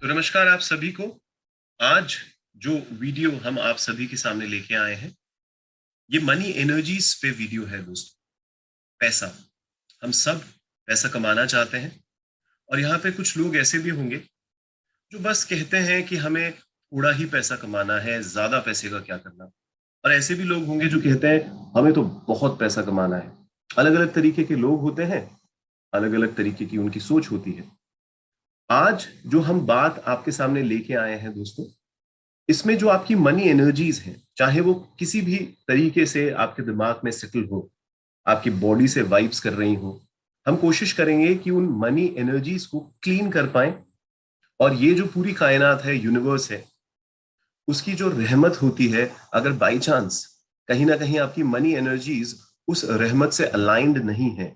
तो नमस्कार आप सभी को। आज जो वीडियो हम आप सभी के सामने लेके आए हैं, ये मनी एनर्जीज पे वीडियो है दोस्तों। पैसा, हम सब पैसा कमाना चाहते हैं और यहाँ पे कुछ लोग ऐसे भी होंगे जो बस कहते हैं कि हमें थोड़ा ही पैसा कमाना है, ज्यादा पैसे का क्या करना। और ऐसे भी लोग होंगे जो कहते हैं हमें तो बहुत पैसा कमाना है। अलग अलग तरीके के लोग होते हैं, अलग अलग तरीके की उनकी सोच होती है। आज जो हम बात आपके सामने लेके आए हैं दोस्तों, इसमें जो आपकी मनी एनर्जीज हैं, चाहे वो किसी भी तरीके से आपके दिमाग में सेटल हो, आपकी बॉडी से वाइब्स कर रही हो, हम कोशिश करेंगे कि उन मनी एनर्जीज को क्लीन कर पाए। और ये जो पूरी कायनात है, यूनिवर्स है, उसकी जो रहमत होती है, अगर बाई चांस कहीं ना कहीं आपकी मनी एनर्जीज उस रहमत से अलाइंड नहीं है,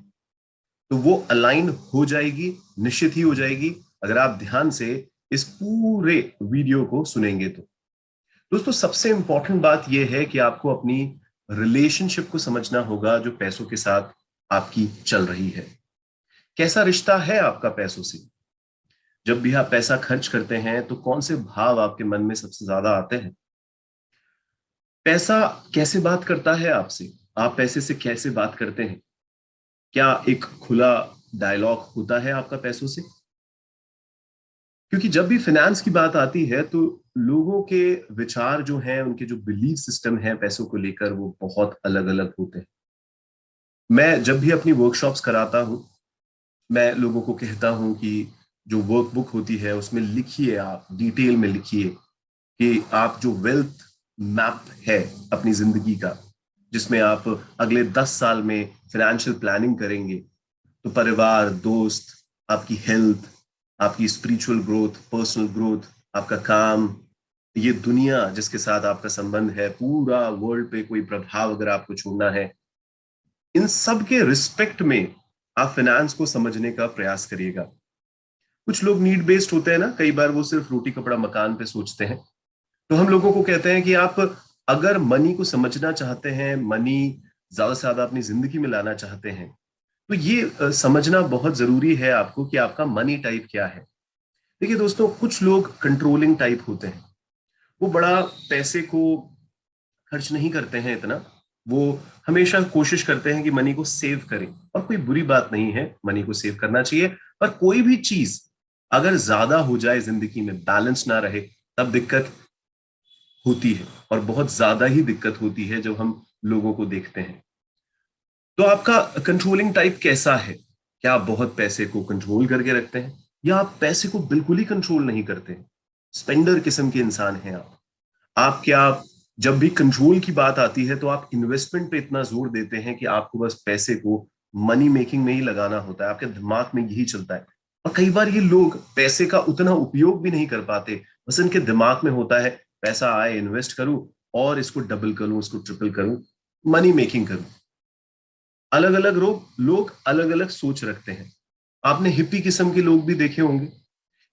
तो वो अलाइन हो जाएगी, निश्चित ही हो जाएगी, अगर आप ध्यान से इस पूरे वीडियो को सुनेंगे तो। दोस्तों, सबसे इंपॉर्टेंट बात यह है कि आपको अपनी रिलेशनशिप को समझना होगा जो पैसों के साथ आपकी चल रही है। कैसा रिश्ता है आपका पैसों से? जब भी आप पैसा खर्च करते हैं तो कौन से भाव आपके मन में सबसे ज्यादा आते हैं? पैसा कैसे बात करता है आपसे? आप पैसे से कैसे बात करते हैं? क्या एक खुला डायलॉग होता है आपका पैसों से? क्योंकि जब भी फाइनेंस की बात आती है तो लोगों के विचार जो हैं, उनके जो बिलीफ सिस्टम है पैसों को लेकर, वो बहुत अलग अलग होते हैं। मैं जब भी अपनी वर्कशॉप्स कराता हूं, मैं लोगों को कहता हूं कि जो वर्कबुक होती है उसमें लिखिए, आप डिटेल में लिखिए कि आप जो वेल्थ मैप है अपनी जिंदगी का, जिसमें आप अगले 10 साल में फाइनेंशियल प्लानिंग करेंगे, तो परिवार, दोस्त, आपकी हेल्थ, आपकी स्पिरिचुअल ग्रोथ, पर्सनल ग्रोथ, आपका काम, ये दुनिया जिसके साथ आपका संबंध है, पूरा वर्ल्ड पे कोई प्रभाव अगर आपको छोड़ना है, इन सब के रिस्पेक्ट में आप फाइनेंस को समझने का प्रयास करिएगा। कुछ लोग नीड बेस्ड होते हैं ना, कई बार वो सिर्फ रोटी कपड़ा मकान पे सोचते हैं। तो हम लोगों को कहते हैं कि आप अगर मनी को समझना चाहते हैं, मनी ज्यादा से ज्यादा अपनी जिंदगी में लाना चाहते हैं, तो ये समझना बहुत जरूरी है आपको कि आपका मनी टाइप क्या है। देखिए दोस्तों, कुछ लोग कंट्रोलिंग टाइप होते हैं। वो बड़ा पैसे को खर्च नहीं करते हैं इतना, वो हमेशा कोशिश करते हैं कि मनी को सेव करें। और कोई बुरी बात नहीं है, मनी को सेव करना चाहिए। पर कोई भी चीज अगर ज्यादा हो जाए, जिंदगी में बैलेंस ना रहे, तब दिक्कत होती है। और बहुत ज्यादा ही दिक्कत होती है जब हम लोगों को देखते हैं। तो आपका कंट्रोलिंग टाइप कैसा है? क्या आप बहुत पैसे को कंट्रोल करके रखते हैं, या आप पैसे को बिल्कुल ही कंट्रोल नहीं करते हैं? स्पेंडर किस्म के इंसान हैं आप क्या? जब भी कंट्रोल की बात आती है तो आप इन्वेस्टमेंट पे इतना जोर देते हैं कि आपको बस पैसे को मनी मेकिंग में ही लगाना होता है, आपके दिमाग में यही चलता है। और कई बार ये लोग पैसे का उतना उपयोग भी नहीं कर पाते, बस इनके दिमाग में होता है पैसा आए इन्वेस्ट करूं और इसको डबल करूं, इसको ट्रिपल करूं, मनी मेकिंग करूं। अलग अलग लोग अलग अलग सोच रखते हैं। आपने हिप्पी किस्म के लोग भी देखे होंगे।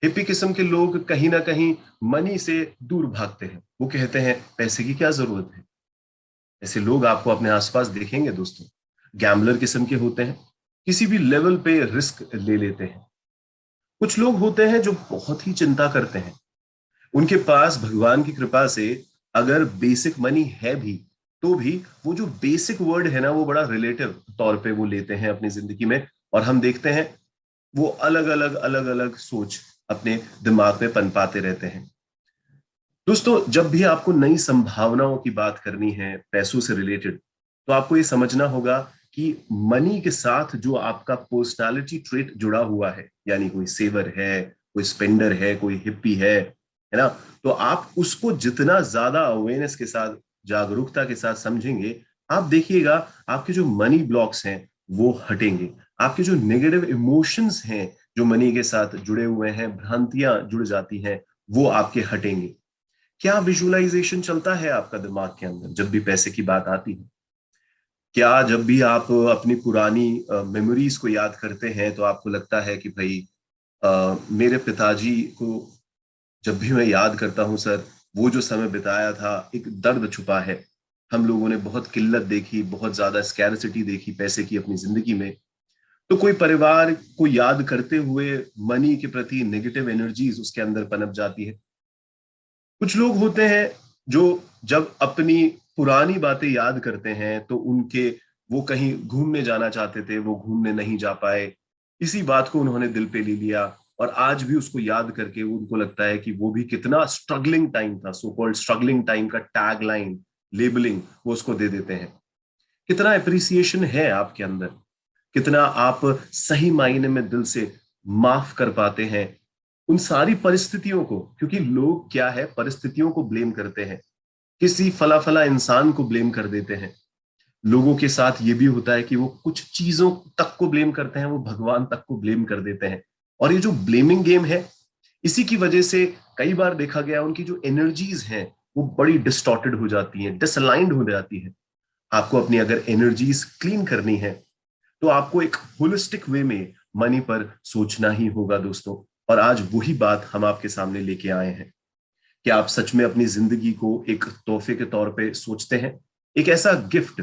हिप्पी किस्म के लोग कहीं ना कहीं मनी से दूर भागते हैं। वो कहते हैं पैसे की क्या जरूरत है। ऐसे लोग आपको अपने आसपास देखेंगे दोस्तों। गैम्बलर किस्म के होते हैं, किसी भी लेवल पे रिस्क ले लेते हैं। कुछ लोग होते हैं जो बहुत ही चिंता करते हैं। उनके पास भगवान की कृपा से अगर बेसिक मनी है भी, तो भी वो जो बेसिक वर्ड है ना, वो बड़ा रिलेटिव तौर पे वो लेते हैं अपनी जिंदगी में। और हम देखते हैं वो अलग अलग सोच अपने दिमाग में पनपाते रहते हैं। दोस्तों, जब भी आपको नई संभावनाओं की बात करनी है पैसों से रिलेटेड, तो आपको ये समझना होगा कि मनी के साथ जो आपका पर्सनालिटी ट्रेट जुड़ा हुआ है, यानी कोई सेवर है, कोई स्पेंडर है, कोई हिप्पी है ना, तो आप उसको जितना ज्यादा अवेयरनेस के साथ, जागरूकता के साथ समझेंगे, आप देखिएगा आपके जो मनी ब्लॉक्स हैं वो हटेंगे। आपके जो नेगेटिव इमोशंस हैं जो मनी के साथ जुड़े हुए हैं, भ्रांतियां जुड़ जाती हैं, वो आपके हटेंगे। क्या विजुअलाइजेशन चलता है आपका दिमाग के अंदर जब भी पैसे की बात आती है? क्या जब भी आप अपनी पुरानी मेमोरीज को याद करते हैं तो आपको लगता है कि भाई मेरे पिताजी को जब भी मैं याद करता हूं सर, वो जो समय बिताया था, एक दर्द छुपा है। हम लोगों ने बहुत किल्लत देखी, बहुत ज्यादा स्कैरसिटी देखी पैसे की अपनी जिंदगी में। तो कोई परिवार को याद करते हुए मनी के प्रति नेगेटिव एनर्जीज उसके अंदर पनप जाती है। कुछ लोग होते हैं जो जब अपनी पुरानी बातें याद करते हैं तो उनके, वो कहीं घूमने जाना चाहते थे, वो घूमने नहीं जा पाए, इसी बात को उन्होंने दिल पे ले लिया और आज भी उसको याद करके उनको लगता है कि वो भी कितना स्ट्रगलिंग टाइम था, सो कॉल्ड स्ट्रगलिंग टाइम का टैग लाइन लेबलिंग वो उसको दे देते हैं। कितना अप्रिसिएशन है आपके अंदर, कितना आप सही मायने में दिल से माफ कर पाते हैं उन सारी परिस्थितियों को, क्योंकि लोग क्या है परिस्थितियों को ब्लेम करते हैं, किसी फला फला इंसान को ब्लेम कर देते हैं। लोगों के साथ ये भी होता है कि वो कुछ चीजों तक को ब्लेम करते हैं, वो भगवान तक को ब्लेम कर देते हैं। और ये जो ब्लेमिंग गेम है, इसी की वजह से कई बार देखा गया उनकी जो एनर्जीज हैं वो बड़ी डिस्टॉर्टेड हो जाती हैं, डिसअलाइंड हो जाती है। आपको अपनी अगर एनर्जीज क्लीन करनी है तो आपको एक होलिस्टिक वे में मनी पर सोचना ही होगा दोस्तों। और आज वही बात हम आपके सामने लेके आए हैं कि आप सच में अपनी जिंदगी को एक तोहफे के तौर पे सोचते हैं, एक ऐसा गिफ्ट,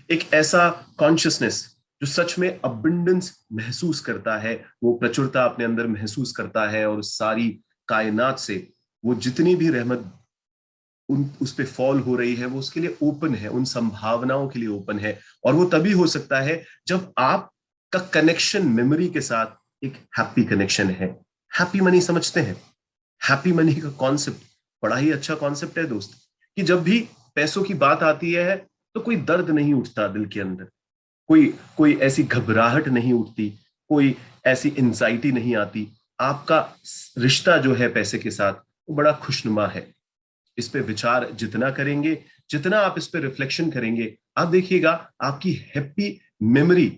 एक ऐसा कॉन्शियसनेस जो सच में अबंडेंस महसूस करता है, वो प्रचुरता अपने अंदर महसूस करता है और सारी कायनात से वो जितनी भी रहमत उस पे फॉल हो रही है वो उसके लिए ओपन है, उन संभावनाओं के लिए ओपन है। और वो तभी हो सकता है जब आपका कनेक्शन मेमोरी के साथ एक हैप्पी कनेक्शन है। हैप्पी मनी समझते हैं? हैप्पी मनी का कॉन्सेप्ट बड़ा ही अच्छा कॉन्सेप्ट है दोस्त, कि जब भी पैसों की बात आती है तो कोई दर्द नहीं उठता दिल के अंदर, कोई कोई ऐसी घबराहट नहीं उठती, कोई ऐसी एंजाइटी नहीं आती। आपका रिश्ता जो है पैसे के साथ वो बड़ा खुशनुमा है। इस पे विचार जितना करेंगे, जितना आप इस पे रिफ्लेक्शन करेंगे, आप देखिएगा आपकी हैप्पी मेमोरी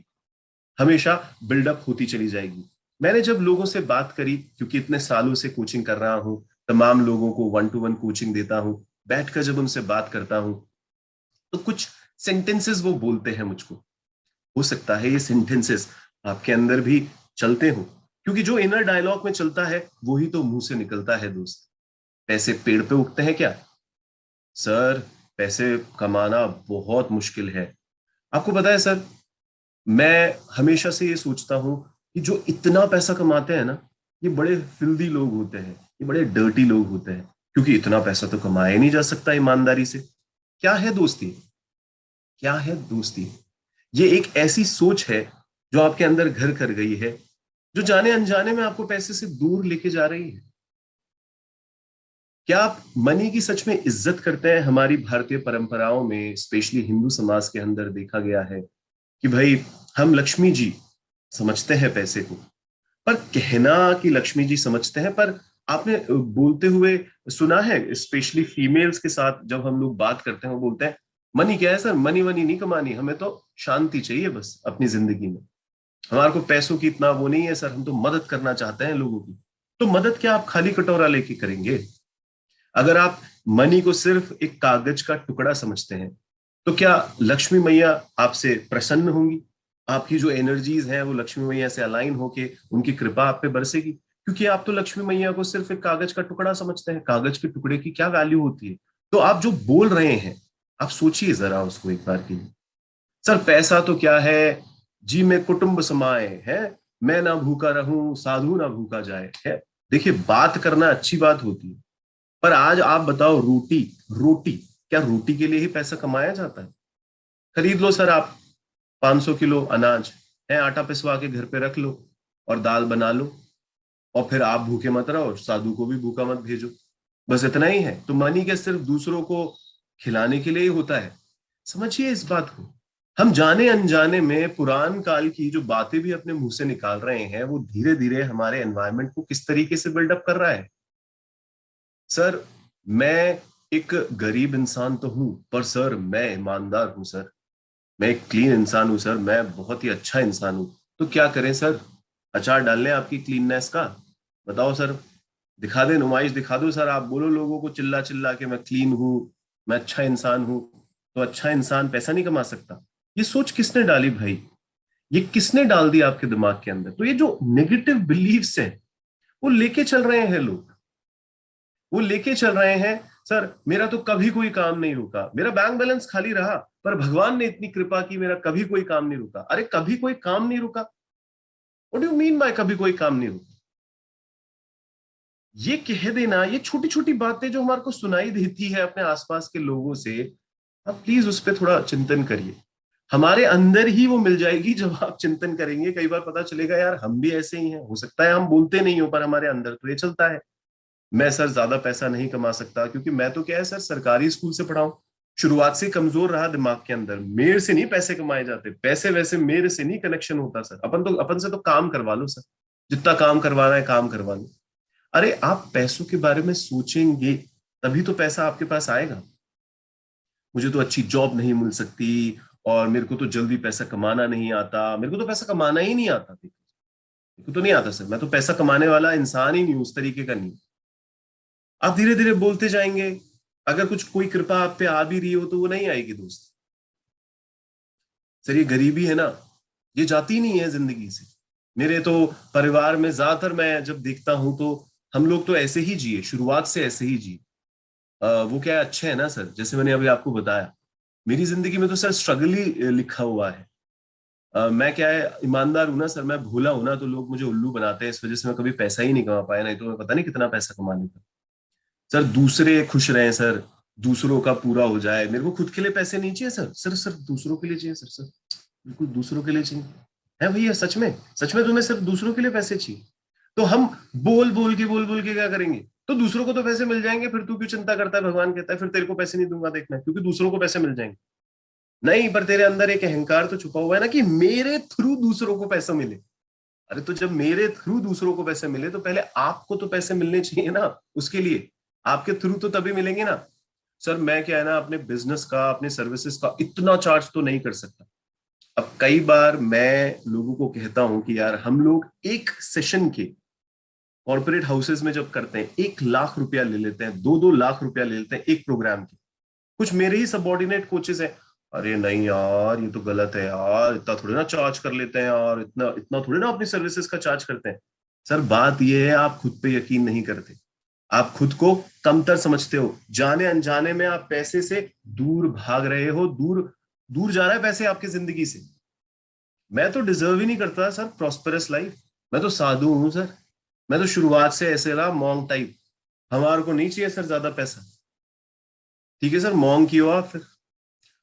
हमेशा बिल्डअप होती चली जाएगी। मैंने जब लोगों से बात करी, क्योंकि इतने सालों से कोचिंग कर रहा हूं, तमाम लोगों को 1-to-1 कोचिंग देता हूं, बैठकर जब उनसे बात करता हूं तो कुछ सेंटेंसेस वो बोलते हैं मुझको। हो सकता है ये सेंटेंसेस आपके अंदर भी चलते हो, क्योंकि जो इनर डायलॉग में चलता है वही तो मुंह से निकलता है दोस्त। पैसे पेड़ पे उगते हैं क्या? सर, पैसे कमाना बहुत मुश्किल है। आपको पता है सर, मैं हमेशा से ये सोचता हूं कि जो इतना पैसा कमाते हैं ना, ये बड़े फिल्दी लोग होते हैं, ये बड़े डर्टी लोग होते हैं, क्योंकि इतना पैसा तो कमाया नहीं जा सकता ईमानदारी से। क्या है दोस्ती? क्या है दोस्ती? ये एक ऐसी सोच है जो आपके अंदर घर कर गई है, जो जाने अनजाने में आपको पैसे से दूर लेके जा रही है। क्या आप मनी की सच में इज्जत करते हैं? हमारी भारतीय परंपराओं में, स्पेशली हिंदू समाज के अंदर देखा गया है कि भाई हम लक्ष्मी जी समझते हैं पैसे को, पर कहना कि लक्ष्मी जी समझते हैं, पर आपने बोलते हुए सुना है स्पेशली फीमेल्स के साथ जब हम लोग बात करते हैं वो बोलते हैं मनी क्या है सर, मनी वनी नहीं कमानी, हमें तो शांति चाहिए बस अपनी जिंदगी में, हमारे को पैसों की इतना वो नहीं है सर, हम तो मदद करना चाहते हैं लोगों की। तो मदद क्या आप खाली कटोरा लेके करेंगे? अगर आप मनी को सिर्फ एक कागज का टुकड़ा समझते हैं तो क्या लक्ष्मी मैया आपसे प्रसन्न होंगी? आपकी जो एनर्जीज हैं वो लक्ष्मी मैया से अलाइन होके उनकी कृपा आप पे बरसेगी, क्योंकि आप तो लक्ष्मी मैया को सिर्फ एक कागज का टुकड़ा समझते हैं। कागज के टुकड़े की क्या वैल्यू होती है? तो आप जो बोल रहे हैं, आप सोचिए जरा उसको एक बार के लिए। सर पैसा तो क्या है, जी में कुटुंब समाए है, मैं ना भूखा रहूं साधु ना भूखा जाए है। देखिए, बात करना अच्छी बात होती है, पर आज आप बताओ, रोटी, रोटी, क्या रोटी के लिए ही पैसा कमाया जाता है? खरीद लो सर आप 500 किलो अनाज है, आटा पिसवा के घर पे रख लो और दाल बना लो, और फिर आप भूखे मत रहो, साधु को भी भूखा मत भेजो। बस इतना ही है। तो मनी क्या सिर्फ दूसरों को खिलाने के लिए ही होता है? समझिए इस बात को। हम जाने अनजाने में पुरान काल की जो बातें भी अपने मुंह से निकाल रहे हैं, वो धीरे धीरे हमारे एनवायरनमेंट को किस तरीके से बिल्डअप कर रहा है। सर, मैं एक गरीब इंसान तो हूं, पर सर मैं ईमानदार हूं सर, मैं एक क्लीन इंसान हूं सर, मैं बहुत ही अच्छा इंसान हूं। तो क्या करें सर? अचार डाल लें आपकी क्लीननेस का? बताओ सर, दिखा दे, नुमाइश दिखा दो सर, आप बोलो लोगों को चिल्ला चिल्ला के मैं क्लीन हूं, मैं अच्छा इंसान हूं। तो अच्छा इंसान पैसा नहीं कमा सकता? ये सोच किसने डाली भाई? ये किसने डाल दी आपके दिमाग के अंदर? तो ये जो नेगेटिव बिलीफ्स हैं वो लेके चल रहे हैं लोग, वो लेके चल रहे हैं। सर मेरा तो कभी कोई काम नहीं रुका, मेरा बैंक बैलेंस खाली रहा, पर भगवान ने इतनी कृपा की, मेरा कभी कोई काम नहीं रुका। अरे कभी कोई काम नहीं रुका, what do you mean by कभी कोई काम नहीं होता? ये कह देना, ये छोटी छोटी बातें जो हमारे को सुनाई देती है अपने आसपास के लोगों से, आप प्लीज उस पर थोड़ा चिंतन करिए। हमारे अंदर ही वो मिल जाएगी जब आप चिंतन करेंगे। कई बार पता चलेगा यार हम भी ऐसे ही हैं, हो सकता है हम बोलते नहीं हो पर हमारे अंदर तो ये चलता है। मैं सर ज्यादा पैसा नहीं कमा सकता, क्योंकि मैं तो क्या है सर, सरकारी स्कूल से पढ़ा हूं। शुरुआत से कमजोर रहा दिमाग के अंदर, मेरे से नहीं पैसे कमाए जाते, पैसे वैसे मेरे से नहीं कनेक्शन होता सर। अपन से तो काम करवा लो सर, जितना काम करवाना है काम करवा लो। अरे आप पैसों के बारे में सोचेंगे तभी तो पैसा आपके पास आएगा। मुझे तो अच्छी जॉब नहीं मिल सकती, और मेरे को तो जल्दी पैसा कमाना नहीं आता, मेरे को तो पैसा कमाना ही नहीं आता। मेरे को तो नहीं आता सर, मैं तो पैसा कमाने वाला इंसान ही नहीं हूं, उस तरीके का नहीं। आप धीरे धीरे बोलते जाएंगे, अगर कुछ कोई कृपा आप पे आ भी रही हो तो वो नहीं आएगी दोस्त। सर ये गरीबी है ना, ये जाती नहीं है जिंदगी से। मेरे तो परिवार में ज्यादातर मैं जब देखता हूं तो हम लोग तो ऐसे ही जिए, शुरुआत से ऐसे ही जिए। वो क्या है, अच्छे है ना सर, जैसे मैंने अभी आपको बताया, मेरी जिंदगी में तो सर स्ट्रगल ही लिखा हुआ है। मैं क्या है, ईमानदार हूं ना सर, मैं भूला हूं ना, तो लोग मुझे उल्लू बनाते हैं, इस वजह से मैं कभी पैसा ही नहीं कमा पाया, नहीं तो मैं पता नहीं कितना पैसा कमा लेता। सर दूसरे खुश रहे सर, दूसरों का पूरा हो जाए, मेरे को खुद के लिए पैसे नहीं चाहिए सर, सिर्फ सिर्फ दूसरों के लिए चाहिए सर। सर बिल्कुल दूसरों के लिए चाहिए। है भैया, सच में, सच में तुम्हें सिर्फ दूसरों के लिए पैसे चाहिए? तो हम बोल बोल के क्या करेंगे? तो दूसरों को तो पैसे मिल जाएंगे, फिर तू क्यों चिंता करता है? भगवान कहता है फिर तेरे को पैसे नहीं दूंगा, देखना, क्योंकि दूसरों को पैसे मिल जाएंगे। नहीं, पर तेरे अंदर एक अहंकार तो छुपा हुआ है ना कि मेरे थ्रू दूसरों को पैसा मिले। अरे तो जब मेरे थ्रू दूसरों को पैसे मिले तो पहले आपको तो पैसे मिलने चाहिए ना, उसके लिए आपके थ्रू तो तभी मिलेंगे ना। सर मैं क्या है ना, अपने बिजनेस का, अपने सर्विसेज का इतना चार्ज तो नहीं कर सकता। अब कई बार मैं लोगों को कहता हूं कि यार हम लोग एक सेशन के कॉर्पोरेट हाउसेस में जब करते हैं 1 लाख रुपया ले लेते हैं, 2-2 लाख रुपया ले लेते हैं एक प्रोग्राम के। कुछ मेरे ही सबॉर्डिनेट कोचेस हैं, अरे नहीं यार ये तो गलत है यार, इतना थोड़ी ना चार्ज कर लेते हैं यार, इतना इतना थोड़ी ना अपनी सर्विसेज का चार्ज करते हैं। सर बात ये है, आप खुद पे यकीन नहीं करते, आप खुद को कमतर समझते हो, जाने अनजाने में आप पैसे से दूर भाग रहे हो, दूर दूर जा रहा है पैसे आपकी जिंदगी से। मैं तो डिजर्व ही नहीं करता सर प्रॉस्पेरस लाइफ, मैं तो साधु हूं सर, मैं तो शुरुआत से ऐसे रहा मॉन्ग टाइप। हमारे को नहीं चाहिए सर ज्यादा पैसा, ठीक है सर, मॉन्ग की हो आप, फिर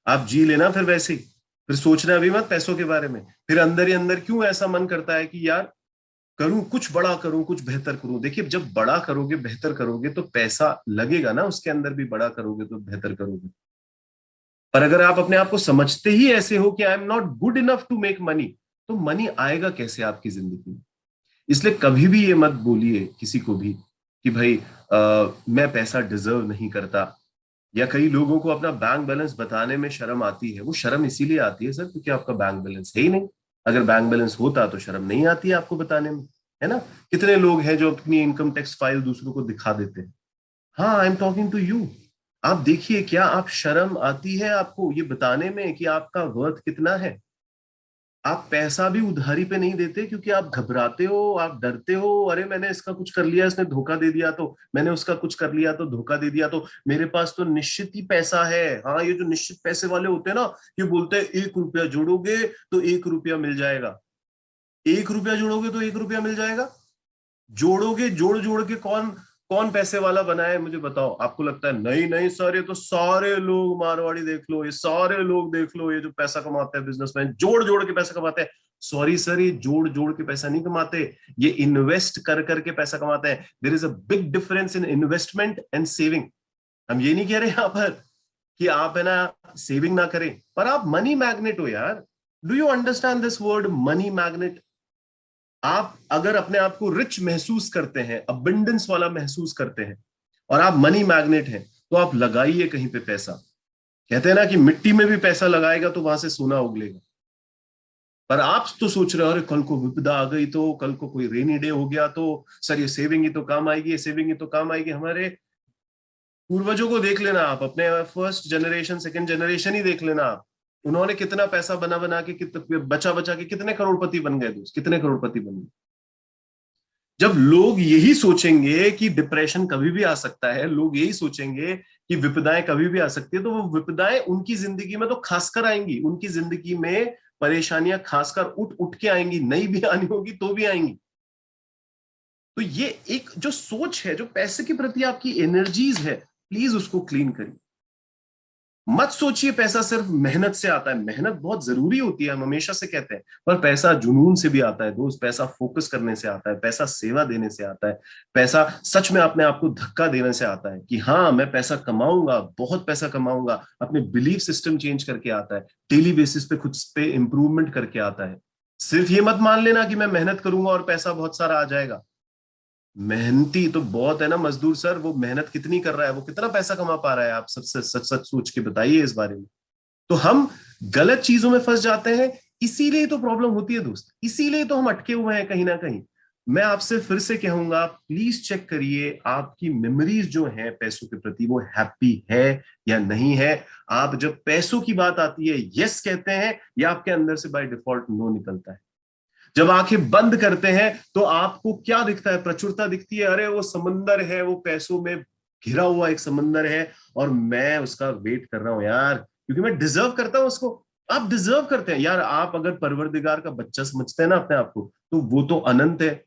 आप जी लेना फिर वैसे ही, फिर सोचना भी मत पैसों के बारे में। फिर अंदर ही अंदर क्यों ऐसा मन करता है कि यार करूं, कुछ बड़ा करूं, कुछ बेहतर करूं। देखिए जब बड़ा करोगे, बेहतर करोगे तो पैसा लगेगा ना उसके अंदर भी, बड़ा करोगे तो, बेहतर करोगे। पर अगर आप अपने आप को समझते ही ऐसे हो कि I am not good enough to make money, तो मनी आएगा कैसे आपकी जिंदगी में? इसलिए कभी भी ये मत बोलिए किसी को भी कि भाई मैं पैसा डिजर्व नहीं करता। या कई लोगों को अपना बैंक बैलेंस बताने में शर्म आती है। वो शर्म इसीलिए आती है सर क्योंकि आपका बैंक बैलेंस है ही नहीं। अगर बैंक बैलेंस होता तो शर्म नहीं आती है आपको बताने में, है ना? कितने लोग हैं जो अपनी इनकम टैक्स फाइल दूसरों को दिखा देते हैं। हाँ, I am talking to you. आप देखिए, क्या आप शर्म आती है आपको ये बताने में कि आपका वर्थ कितना है? आप पैसा भी उधारी पे नहीं देते क्योंकि आप घबराते हो, आप डरते हो, अरे मैंने इसका कुछ कर लिया, इसने धोखा दे दिया तो, मैंने उसका कुछ कर लिया तो धोखा दे दिया तो, मेरे पास तो निश्चित ही पैसा है। हाँ, ये जो निश्चित पैसे वाले होते हैं ना, ये बोलते हैं 1 रुपया जोड़ोगे तो 1 रुपया मिल जाएगा। 1 रुपया जोड़ोगे तो 1 रुपया मिल जाएगा? जोड़ोगे, जोड़ जोड़ के कौन कौन पैसे वाला बना है मुझे बताओ। आपको लगता है नहीं नहीं सर, ये तो सारे लोग, मारवाड़ी देख लो, ये सारे लोग देख लो, ये जो पैसा कमाते हैं बिजनेसमैन, जोड़ जोड़ के पैसा कमाते हैं। सॉरी सर, ये जोड़ जोड़ के पैसा नहीं कमाते, ये इन्वेस्ट कर करके पैसा कमाते हैं। There is a big difference in investment and saving. हम ये नहीं कह रहे यहाँ पर कि आप है ना सेविंग ना करें, पर आप मनी मैग्नेट हो यार। Do you understand this word money magnet? आप अगर अपने आप को रिच महसूस करते हैं, अबंडेंस वाला महसूस करते हैं, और आप मनी मैग्नेट हैं, तो आप लगाइए कहीं पे पैसा। कहते हैं ना कि मिट्टी में भी पैसा लगाएगा तो वहां से सोना उगलेगा। पर आप तो सोच रहे हो अरे कल को विपदा आ गई तो, कल को कोई रेनी डे हो गया तो, सर ये सेविंग ही तो काम आएगी, ये सेविंग ही तो काम आएगी। हमारे पूर्वजों को देख लेना आप, अपने फर्स्ट जनरेशन, सेकंड जनरेशन ही देख लेना आप। उन्होंने कितना पैसा बना बना के, बचा बचा के कितने करोड़पति बन गए दोस्त, कितने करोड़पति बन गए। जब लोग यही सोचेंगे कि डिप्रेशन कभी भी आ सकता है, लोग यही सोचेंगे कि विपदाएं कभी भी आ सकती है, तो वो विपदाएं उनकी जिंदगी में तो खासकर आएंगी, उनकी जिंदगी में परेशानियां खासकर उठ उठ के आएंगी, नहीं भी आनी होगी तो भी आएंगी। तो ये एक जो सोच है, जो पैसे के प्रति आपकी एनर्जीज है, प्लीज उसको क्लीन करिए। मत सोचिए पैसा सिर्फ मेहनत से आता है। मेहनत बहुत जरूरी होती है, हम हमेशा से कहते हैं, पर पैसा जुनून से भी आता है दोस्त। पैसा फोकस करने से आता है, पैसा सेवा देने से आता है, पैसा सच में अपने आप को धक्का देने से आता है कि हाँ मैं पैसा कमाऊंगा, बहुत पैसा कमाऊंगा। अपने बिलीफ सिस्टम चेंज करके आता है, डेली बेसिस पे खुद पे इंप्रूवमेंट करके आता है। सिर्फ ये मत मान लेना कि मैं मेहनत करूंगा और पैसा बहुत सारा आ जाएगा। मेहनती तो बहुत है ना मजदूर सर, वो मेहनत कितनी कर रहा है, वो कितना पैसा कमा पा रहा है, आप सबसे सच सच सोच के बताइए इस बारे में। तो हम गलत चीजों में फंस जाते हैं, इसीलिए तो प्रॉब्लम होती है दोस्त, इसीलिए तो हम अटके हुए हैं कहीं ना कहीं। मैं आपसे फिर से कहूंगा, प्लीज चेक करिए आपकी मेमोरीज जो है पैसों के प्रति, वो हैप्पी है या नहीं है। आप जब पैसों की बात आती है यस कहते हैं, या आपके अंदर से बाय डिफॉल्ट नो निकलता है। जब आंखें बंद करते हैं तो आपको क्या दिखता है? प्रचुरता दिखती है, अरे वो समंदर है, वो पैसों में घिरा हुआ एक समंदर है और मैं उसका वेट कर रहा हूं यार, क्योंकि मैं डिजर्व करता हूं उसको। आप डिजर्व करते हैं यार। आप अगर परवरदिगार का बच्चा समझते हैं ना अपने आप को, तो वो तो अनंत है,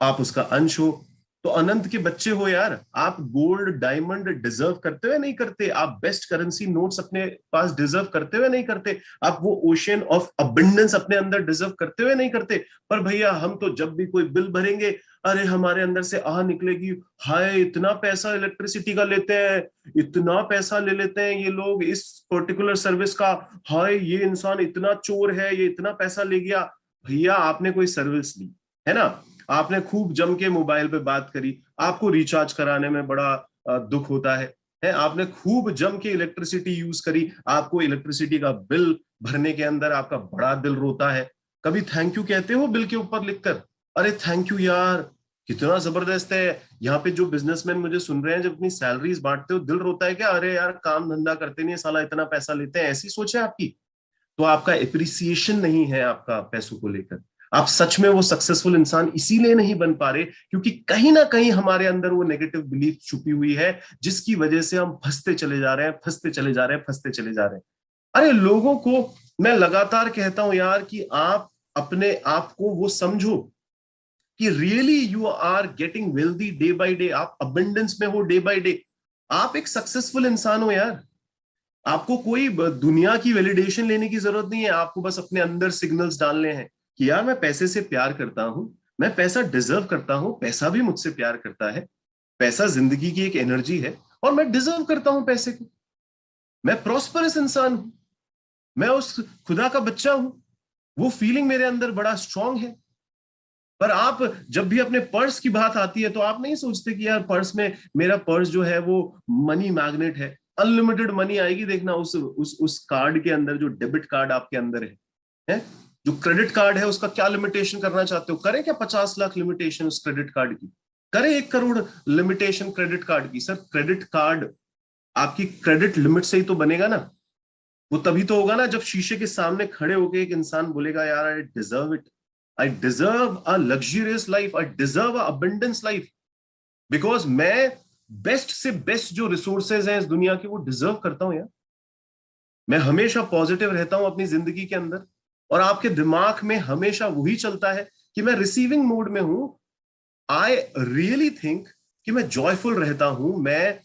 आप उसका अंश हो, तो अनंत के बच्चे हो यार। आप गोल्ड डायमंड डिजर्व करते हुए नहीं करते? आप बेस्ट करेंसी नोट्स अपने पास डिजर्व करते हुए नहीं करते? आप वो ओशियन ऑफ अबंडेंस अपने अंदर डिजर्व करते हुए नहीं करते? पर भैया हम तो जब भी कोई बिल भरेंगे, अरे हमारे अंदर से आह निकलेगी, हाय इतना पैसा इलेक्ट्रिसिटी का लेते हैं, इतना पैसा ले लेते हैं ये लोग इस पर्टिकुलर सर्विस का, हाय ये इंसान इतना चोर है, ये इतना पैसा ले गया। भैया आपने कोई सर्विस ली है ना, आपने खूब जम के मोबाइल पे बात करी, आपको रिचार्ज कराने में बड़ा दुख होता है, आपने खूब जम के इलेक्ट्रिसिटी यूज करी, आपको इलेक्ट्रिसिटी का बिल भरने के अंदर आपका बड़ा दिल रोता है। कभी थैंक यू कहते हो बिल के ऊपर लिखकर? अरे थैंक यू यार, कितना जबरदस्त है। यहाँ पे जो बिजनेसमैन मुझे सुन रहे हैं, जब अपनी सैलरीज बांटते हो दिल रोता है क्या? अरे यार काम धंधा करते नहीं, साला इतना पैसा लेते हैं, ऐसी सोच है आपकी। तो आपका एप्रिसिएशन नहीं है आपका पैसों को लेकर। आप सच में वो सक्सेसफुल इंसान इसीलिए नहीं बन पा रहे क्योंकि कहीं ना कहीं हमारे अंदर वो नेगेटिव बिलीफ छुपी हुई है, जिसकी वजह से हम फंसते चले जा रहे हैं, फंसते चले जा रहे हैं, फंसते चले जा रहे हैं। अरे लोगों को मैं लगातार कहता हूं यार कि आप अपने आप को वो समझो कि really you are getting wealthy day by day, आप अबंडेंस में हो डे बाय डे, आप एक सक्सेसफुल इंसान हो यार। आपको कोई दुनिया की वैलिडेशन लेने की जरूरत नहीं है, आपको बस अपने अंदर सिग्नल्स डालने हैं कि यार मैं पैसे से प्यार करता हूं, मैं पैसा डिजर्व करता हूं, पैसा भी मुझसे प्यार करता है, पैसा जिंदगी की एक एनर्जी है और मैं डिजर्व करता हूं पैसे को। मैं प्रॉस्परस इंसान हूं, मैं उस खुदा का बच्चा हूं, वो फीलिंग मेरे अंदर बड़ा स्ट्रांग है। पर आप जब भी अपने पर्स की बात आती है तो आप नहीं सोचते कि यार पर्स में, मेरा पर्स जो है वो मनी मैग्नेट है, अनलिमिटेड मनी आएगी देखना उस कार्ड के अंदर, जो डेबिट कार्ड आपके अंदर है? जो क्रेडिट कार्ड है उसका क्या लिमिटेशन करना चाहते हो? करें क्या 50 लाख लिमिटेशन उस क्रेडिट कार्ड की? करें 1 करोड़ लिमिटेशन क्रेडिट कार्ड की? सर क्रेडिट कार्ड आपकी क्रेडिट लिमिट से ही तो बनेगा ना। वो तभी तो होगा ना जब शीशे के सामने खड़े होकर एक इंसान बोलेगा यार I deserve it, I deserve a luxurious life, I deserve a abundance life, because मैं बेस्ट से बेस्ट जो रिसोर्सेज हैं इस दुनिया के वो डिजर्व करता हूं यार। मैं हमेशा पॉजिटिव रहता हूं अपनी जिंदगी के अंदर और आपके दिमाग में हमेशा वही चलता है कि मैं रिसीविंग मोड में हूं। आई रियली थिंक कि मैं जॉयफुल रहता हूं। मैं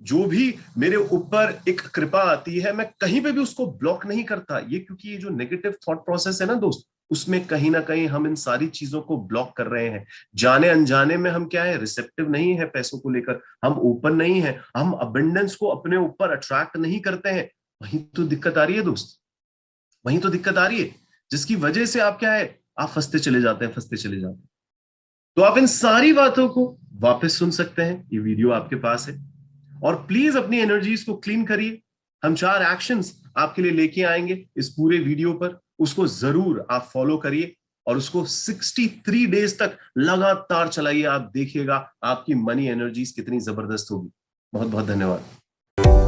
जो भी मेरे ऊपर एक कृपा आती है, मैं कहीं पे भी उसको ब्लॉक नहीं करता। ये क्योंकि ये जो नेगेटिव थॉट प्रोसेस है ना दोस्त, उसमें कहीं ना कहीं हम इन सारी चीजों को ब्लॉक कर रहे हैं। जाने अनजाने में हम क्या है, रिसेप्टिव नहीं है पैसों को लेकर, हम ओपन नहीं है, हम अबंडेंस को अपने ऊपर अट्रैक्ट नहीं करते हैं। वहीं तो दिक्कत आ रही है दोस्त, वहीं तो दिक्कत आ रही है, जिसकी वजह से आप क्या है, आप फंसते चले जाते हैं, फंसते चले जाते हैं। तो आप इन सारी बातों को वापस सुन सकते हैं, ये वीडियो आपके पास है। और प्लीज अपनी एनर्जीज को क्लीन करिए। हम 4 एक्शंस आपके लिए लेके आएंगे इस पूरे वीडियो पर, उसको जरूर आप फॉलो करिए और उसको 63 डेज तक लगातार चलाइए। आप देखिएगा आपकी मनी एनर्जीज कितनी जबरदस्त होगी। बहुत बहुत धन्यवाद।